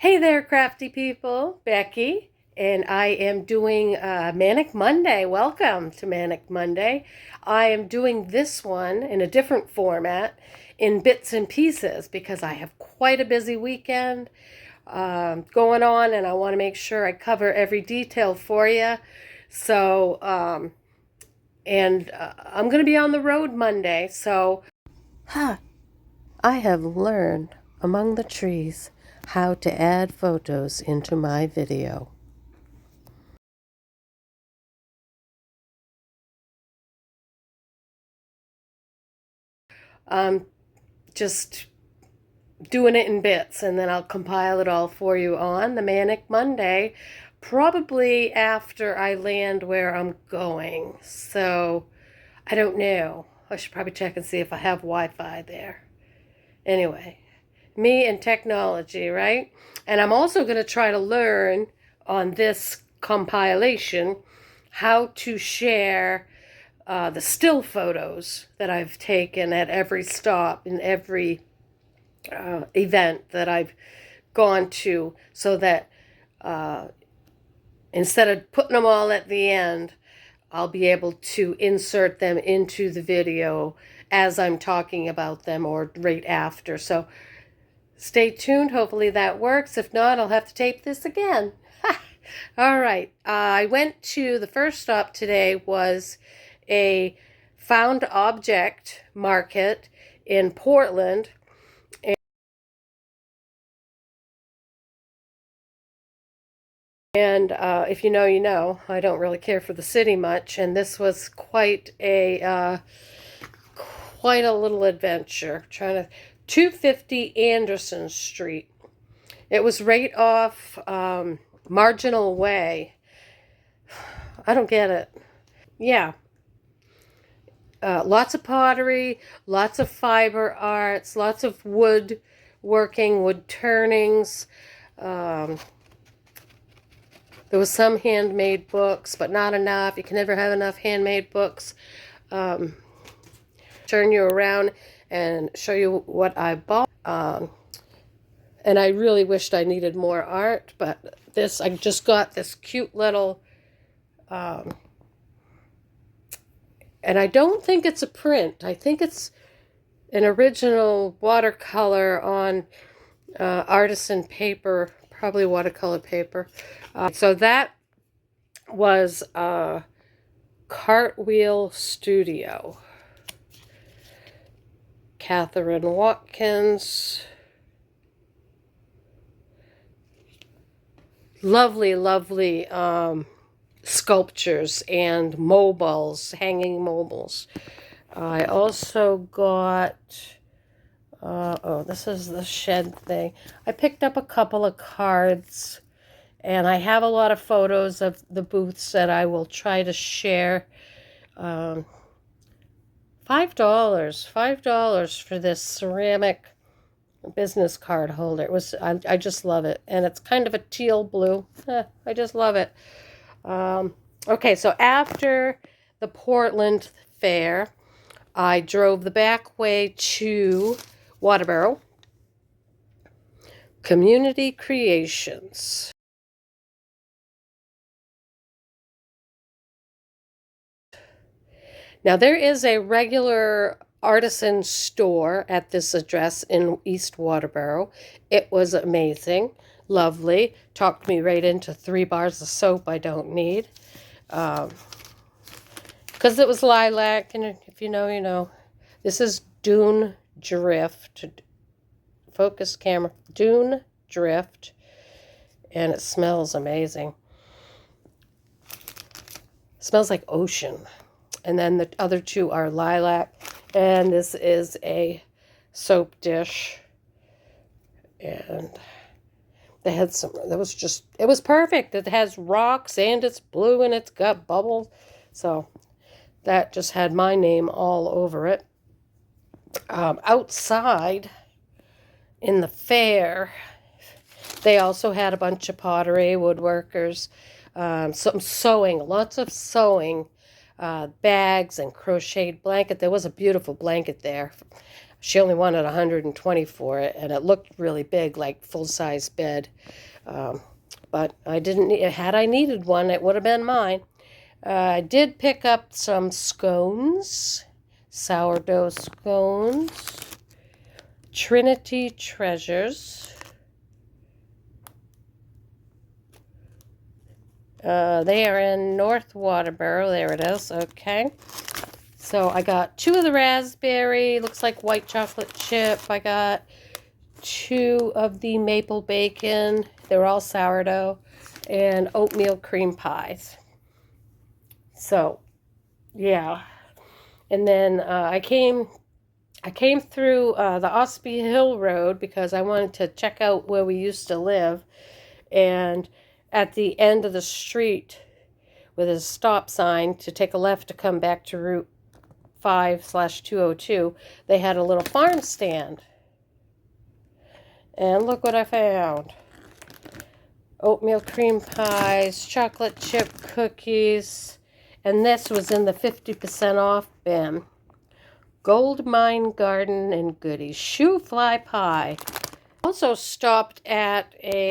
Hey there, crafty people. Becky, and I am doing Manic Monday. Welcome to Manic Monday. I am doing this one in a different format in bits and pieces because I have quite a busy weekend going on, and I want to make sure I cover every detail for you. So, I'm going to be on the road Monday. So, I have learned among the trees how to add photos into my video. Um, just doing it in bits, and then I'll compile it all for you on the Manic Monday, probably after I land where I'm going. So I don't know. I should probably check and see if I have Wi-Fi there. Anyway, me and technology, right? And I'm also going to try to learn on this compilation how to share the still photos that I've taken at every stop in every event that I've gone to, so that instead of putting them all at the end, I'll be able to insert them into the video as I'm talking about them or right after. So stay tuned. Hopefully that works. If not, I'll have to tape this again. All right. I went to the first stop today was a found object market in Portland. And if you know, you know. I don't really care for the city much, and this was quite a little adventure. Trying to 250 Anderson Street. It was right off Marginal Way. I don't get it. Yeah. Lots of pottery, lots of fiber arts, lots of wood working, wood turnings. There was some handmade books, but not enough. You can never have enough handmade books. Turn you around and show you what I bought. And I really wished I needed more art, but I just got this cute little, and I don't think it's a print. I think it's an original watercolor on artisan paper, probably watercolor paper. So that was Cartwheel Studio. Catherine Watkins. Lovely, lovely sculptures and mobiles, hanging mobiles. I also got, this is the shed thing. I picked up a couple of cards, and I have a lot of photos of the booths that I will try to share. $5 for this ceramic business card holder. I just love it, and it's kind of a teal blue. I just love it. Okay, so after the Portland Fair, I drove the back way to Waterboro Community Creations. Now, there is a regular artisan store at this address in East Waterboro. It was amazing, lovely. Talked me right into 3 bars of soap I don't need. Because it was lilac, and if you know, you know. This is Dune Drift. Focus camera. Dune Drift. And it smells amazing. It smells like ocean. And then the other two are lilac. And this is a soap dish. And they had some, it was perfect. It has rocks and it's blue and it's got bubbles. So that just had my name all over it. Outside in the fair, they also had a bunch of pottery, woodworkers, some sewing, lots of sewing, bags and crocheted blanket. There was a beautiful blanket there. She only wanted 120 for it, and it looked really big, like full-size bed. But I didn't need, had I needed one, it would have been mine. I did pick up some scones, sourdough scones, Trinity Treasures. They are in North Waterboro. There it is. Okay. So I got 2 of the raspberry, looks like white chocolate chip. I got 2 of the maple bacon. They're all sourdough. And oatmeal cream pies. So, yeah. And then I came through the Ospey Hill Road because I wanted to check out where we used to live. And at the end of the street with a stop sign to take a left to come back to Route 5/202, they had a little farm stand. And look what I found. Oatmeal cream pies, chocolate chip cookies, and this was in the 50% off bin. Gold Mine Garden and Goodies, shoe fly pie. Also stopped at a,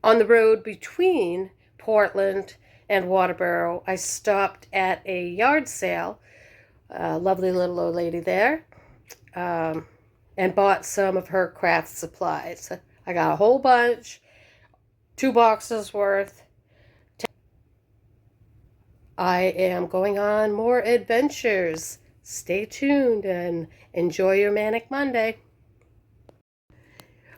on the road between Portland and Waterboro, I stopped at a yard sale, lovely little old lady there, and bought some of her craft supplies. I got a whole bunch, 2 boxes worth. I am going on more adventures. Stay tuned and enjoy your Manic Monday.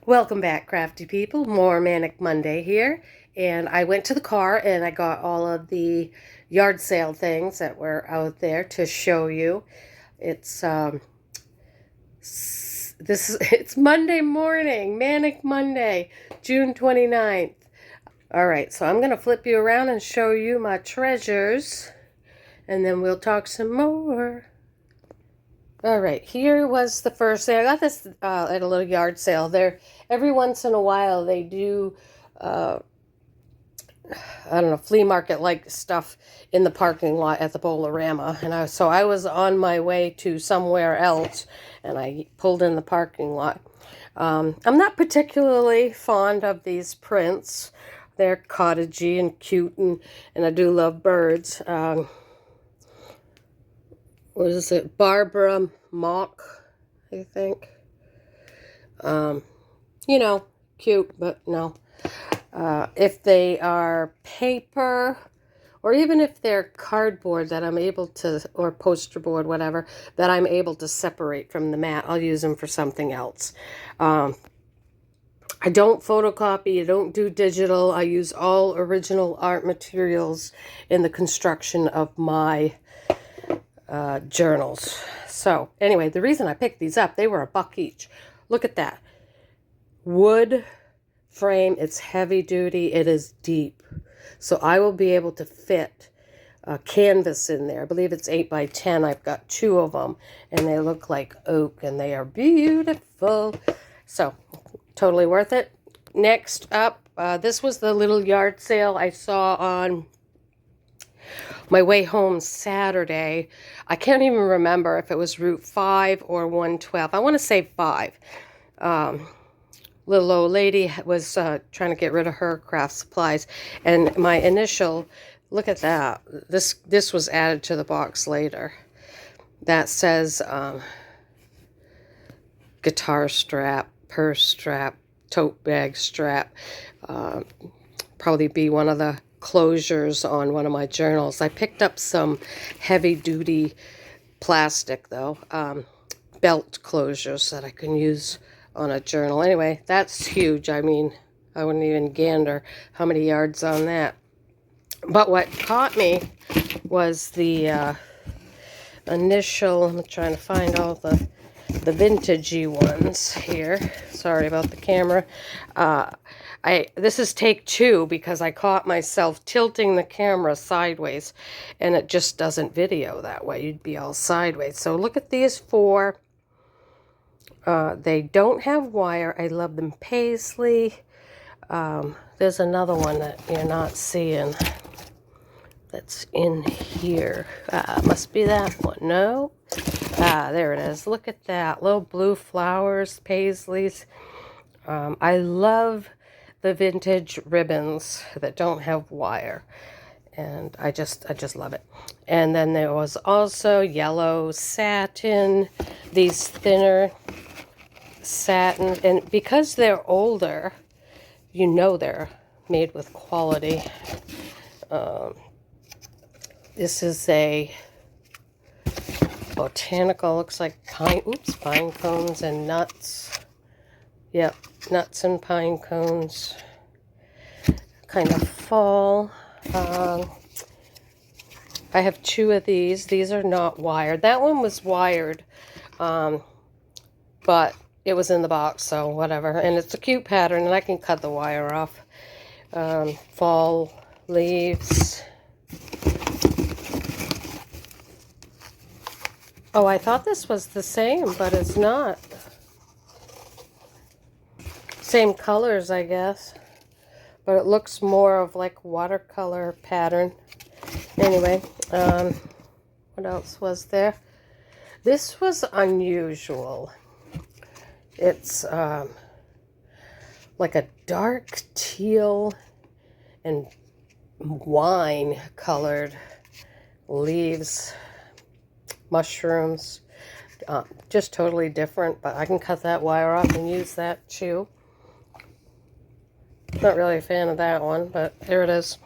Welcome back, crafty people. More Manic Monday here. And I went to the car and I got all of the yard sale things that were out there to show you. It's it's Monday morning, Manic Monday, June 29th. All right, so I'm going to flip you around and show you my treasures, and then we'll talk some more. All right, here was the first thing. I got this at a little yard sale. There, every once in a while, they do, I don't know, flea market-like stuff in the parking lot at the Bowl-O-Rama. And so I was on my way to somewhere else, and I pulled in the parking lot. I'm not particularly fond of these prints. They're cottagey and cute, and I do love birds. What is it? Barbara Mock, I think. You know, cute, but no. If they are paper, or even if they're cardboard that I'm able to, or poster board, whatever, that I'm able to separate from the mat, I'll use them for something else. I don't photocopy, I don't do digital. I use all original art materials in the construction of my journals. So anyway, the reason I picked these up, they were $1 each. Look at that. Wood frame, it's heavy duty, it is deep. So I will be able to fit a canvas in there. I believe it's 8 by 10. I've got 2 of them, and they look like oak, and they are beautiful. So totally worth it. Next up, this was the little yard sale I saw on my way home Saturday. I can't even remember if it was Route 5 or 112. I want to say 5. Little old lady was trying to get rid of her craft supplies, and my initial, look at that. This was added to the box later. That says guitar strap, purse strap, tote bag strap. Probably be one of the closures on one of my journals. I picked up some heavy duty plastic though, belt closures that I can use on a journal. Anyway, that's huge. I mean, I wouldn't even gander how many yards on that. But what caught me was the initial, I'm trying to find all the vintagey ones here. Sorry about the camera. This is take 2 because I caught myself tilting the camera sideways, and it just doesn't video that way. You'd be all sideways. So look at these 4. They don't have wire. I love them paisley. There's another one that you're not seeing that's in here. Must be that one. No. Ah, there it is. Look at that. Little blue flowers, paisleys. I love the vintage ribbons that don't have wire. And I just love it. And then there was also yellow satin, these thinner satin. And because they're older, you know they're made with quality. This is a botanical, looks like pine cones and nuts. Yep, nuts and pine cones. Kind of fall. I have 2 of these. These are not wired. That one was wired, but it was in the box, so whatever. And it's a cute pattern, and I can cut the wire off. Fall leaves. Oh, I thought this was the same, but it's not. Same colors, I guess. But it looks more of like watercolor pattern. Anyway, what else was there? This was unusual. It's like a dark teal and wine colored leaves, mushrooms. Just totally different, but I can cut that wire off and use that too. Not really a fan of that one, but there it is.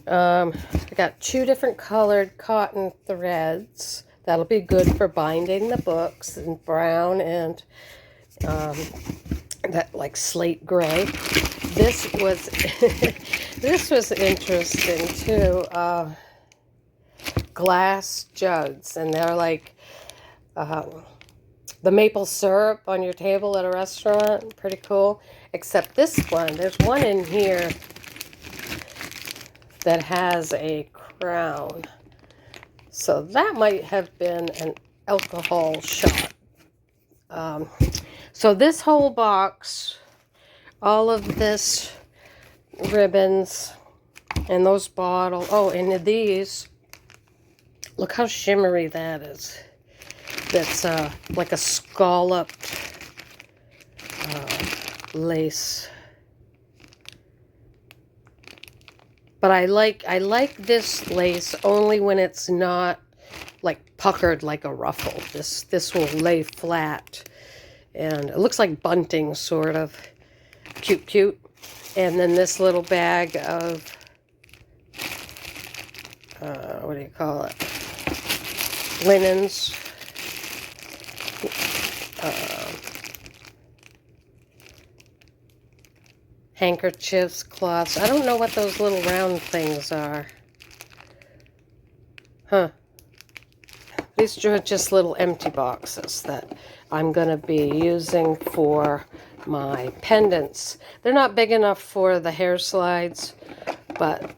I got 2 different colored cotton threads. That'll be good for binding the books, in brown and that like slate gray. This was this was interesting too. Glass jugs, and they're like the maple syrup on your table at a restaurant. Pretty cool. Except this one, there's one in here that has a crown. So that might have been an alcohol shot. So this whole box, all of this ribbons and those bottles. Oh, and these, look how shimmery that is. That's like a scalloped lace. But I like this lace only when it's not like puckered like a ruffle. This will lay flat, and it looks like bunting, sort of cute. And then this little bag of what do you call it? Linens. Handkerchiefs, cloths. I don't know what those little round things are. Huh. These are just little empty boxes that I'm going to be using for my pendants. They're not big enough for the hair slides, but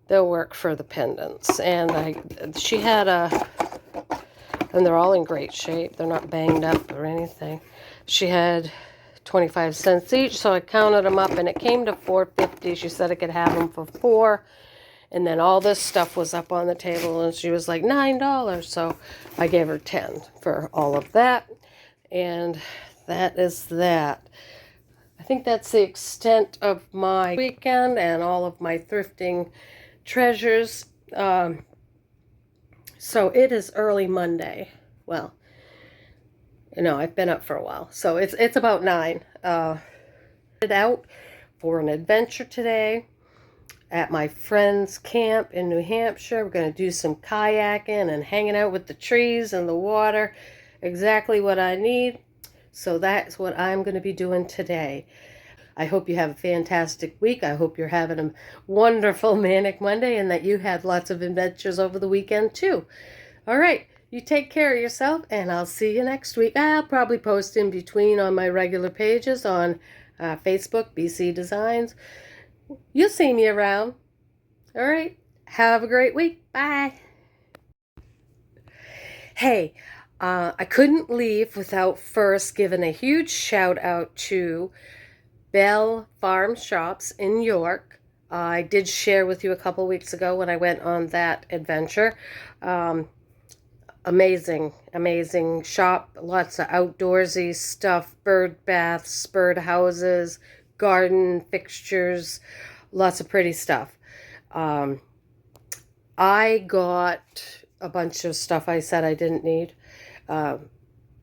they'll work for the pendants. And she had and they're all in great shape. They're not banged up or anything. She had 25 cents each, so I counted them up, and it came to $4.50. She said I could have them for $4, and then all this stuff was up on the table, and she was like $9, so I gave her 10 for all of that, and that is that. I think that's the extent of my weekend and all of my thrifting treasures. So it is early Monday. Well, you know, I've been up for a while, so it's about 9. Out for an adventure today at my friend's camp in New Hampshire. We're going to do some kayaking and hanging out with the trees and the water. Exactly what I need. So that's what I'm going to be doing today. I hope you have a fantastic week. I hope you're having a wonderful Manic Monday, and that you had lots of adventures over the weekend too. All right. You take care of yourself, and I'll see you next week. I'll probably post in between on my regular pages on Facebook, BC Designs. You'll see me around. All right. Have a great week. Bye. Hey, I couldn't leave without first giving a huge shout out to Bell Farm Shops in York. I did share with you a couple weeks ago when I went on that adventure. Amazing, amazing shop. Lots of outdoorsy stuff, bird baths, bird houses, garden fixtures, lots of pretty stuff. Um, I got a bunch of stuff I said I didn't need.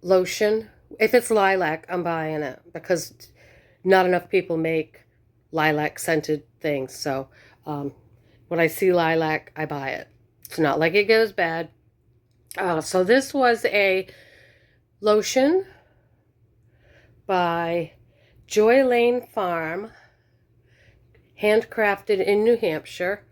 Lotion. If it's lilac, I'm buying it because not enough people make lilac scented things. So when I see lilac, I buy it. It's not like it goes bad. So this was a lotion by Joy Lane Farm, handcrafted in New Hampshire.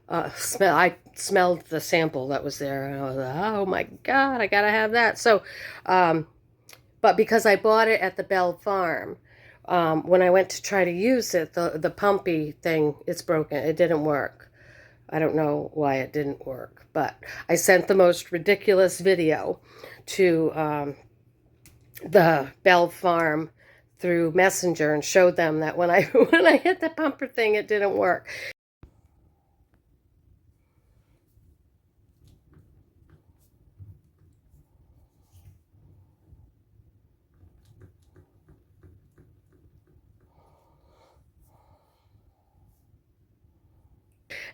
I smelled the sample that was there, and I was like, oh my God, I gotta have that. So, but because I bought it at the Bell Farm, when I went to try to use it, the pumpy thing, it's broken. It didn't work. I don't know why it didn't work, but I sent the most ridiculous video to the Bell Farm through Messenger and showed them that when I when I hit the pumper thing, it didn't work.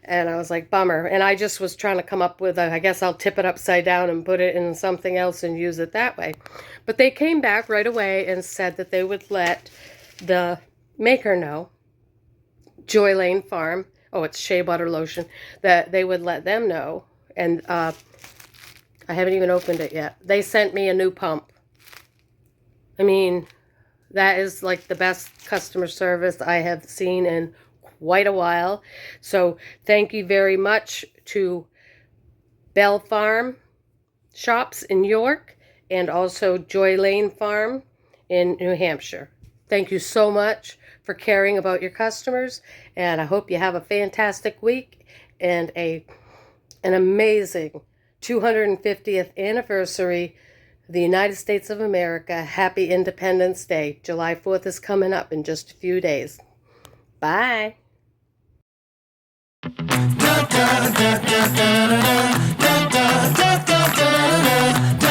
And I was like, bummer. And I just was trying to come up with I guess I'll tip it upside down and put it in something else and use it that way. But they came back right away and said that they would let the maker know, Joy Lane Farm, oh, it's shea butter lotion, that they would let them know. And I haven't even opened it yet. They sent me a new pump. I mean, that is like the best customer service I have seen in quite a while. So thank you very much to Bell Farm shops in York and also Joy Lane Farm in New Hampshire. Thank you so much for caring about your customers, and I hope you have a fantastic week and an amazing 250th anniversary of the United States of America. Happy Independence Day. July 4th is coming up in just a few days. Bye. Da da da da da da da da da da da da